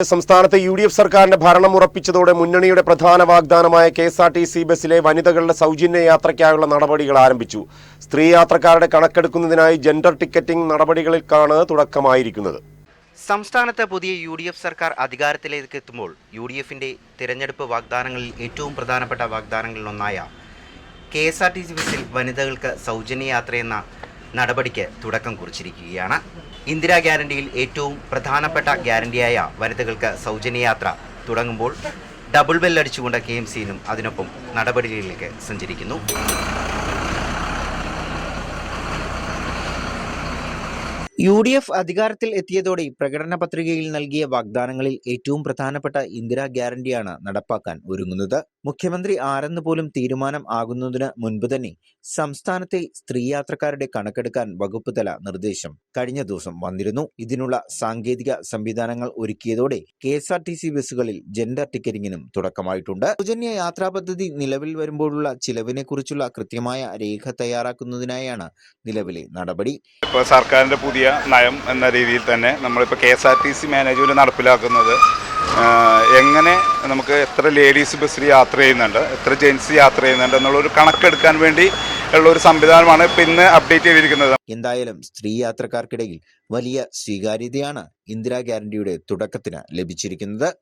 സംസ്ഥാനത്തെ യു.ഡി.എഫ് സർക്കാരിന്റെ ഭരണം ഉറപ്പിച്ചതോടെ മുന്നണിയുടെ പ്രധാന വാഗ്ദാനമായ കെ.എസ്.ആർ.ടി.സി ബസ്സിലെ വനിതകളുടെ സൗജന്യ യാത്രയ്ക്കായുള്ള നടപടികൾ ആരംഭിച്ചു. സ്ത്രീ യാത്രക്കാരുടെ കണക്കെടുക്കുന്നതിനായി ജെൻഡർ ടിക്കറ്റിംഗ് നടപടികൾക്കാണ് തുടക്കമായിരിക്കുന്നത്. സംസ്ഥാനത്ത് പുതിയ യു.ഡി.എഫ് സർക്കാർ അധികാരത്തിലേക്ക് എത്തുമ്പോൾ യു.ഡി.എഫിന്റെ തിരഞ്ഞെടുപ്പ് വാഗ്ദാനങ്ങളിൽ ഏറ്റവും പ്രധാനപ്പെട്ട വാഗ്ദാനങ്ങളിലൊന്നായ കെ.എസ്.ആർ.ടി.സി ബസ്സിൽ വനിതകൾക്ക് സൗജന്യ യാത്രയെന്ന നടപടിക്ക് തുടക്കം കുറിച്ചിരിക്കുകയാണ്. ഇന്ദിരാ ഗ്യാരണ്ടിയിൽ ഏറ്റവും പ്രധാനപ്പെട്ട ഗ്യാരണ്ടിയായ വനിതകൾക്ക് സൗജന്യ യാത്ര തുടങ്ങുമ്പോൾ ഡബിൾ ബെല്ലടിച്ചുകൊണ്ട് KMCനും അതിനൊപ്പം നടപടികളിലേക്ക് സഞ്ചരിക്കുന്നു. യു.ഡി.എഫ് അധികാരത്തിൽ എത്തിയതോടെ പ്രകടന പത്രികയിൽ നൽകിയ വാഗ്ദാനങ്ങളിൽ ഏറ്റവും പ്രധാനപ്പെട്ട ഇന്ദിരാ ഗ്യാരണ്ടിയാണ് നടപ്പാക്കാൻ ഒരുങ്ങുന്നത്. മുഖ്യമന്ത്രി ആരെന്ന് പോലും തീരുമാനം ആകുന്നതിന് മുൻപ് തന്നെ സംസ്ഥാനത്തെ സ്ത്രീ യാത്രക്കാരുടെ കണക്കെടുക്കാൻ വകുപ്പ് തല നിർദ്ദേശം കഴിഞ്ഞ ദിവസം വന്നിരുന്നു. ഇതിനുള്ള സാങ്കേതിക സംവിധാനങ്ങൾ ഒരുക്കിയതോടെ കെ.എസ്.ആർ.ടി.സി ബസ്സുകളിൽ ജെൻഡർ ടിക്കറ്റിംഗിനും തുടക്കമായിട്ടുണ്ട്. സൗജന്യ യാത്രാ പദ്ധതി നിലവിൽ വരുമ്പോഴുള്ള ചിലവിനെ കുറിച്ചുള്ള കൃത്യമായ രേഖ തയ്യാറാക്കുന്നതിനായാണ് നിലവിലെ നടപടി. ഇപ്പോൾ സർക്കാരിൻ്റെ പുതിയ നയം എന്ന രീതിയിൽ തന്നെ നമ്മളിപ്പോൾ കെ.എസ്.ആർ.ടി.സി മാനേജ്മെൻറ്റ് നടപ്പിലാക്കുന്നത് എങ്ങനെ നമുക്ക് എത്ര ലേഡീസ് ബസ്സിൽ യാത്ര ചെയ്യുന്നുണ്ട്, എത്ര ജെൻസ് യാത്ര ചെയ്യുന്നുണ്ട് എന്നുള്ളൊരു കണക്കെടുക്കാൻ വേണ്ടി ഉള്ള ഒരു സംവിധാനമാണ് ഇപ്പോൾ ഇന്ന് അപ്ഡേറ്റ് ചെയ്തിരിക്കുന്നത്. എന്തായാലും സ്ത്രീ യാത്രക്കാർക്കിടയിൽ വലിയ സ്വീകാര്യതയാണ് ഇന്ദിരാ ഗ്യാരണ്ടിയുടെ തുടക്കത്തിന് ലഭിച്ചിരിക്കുന്നത്.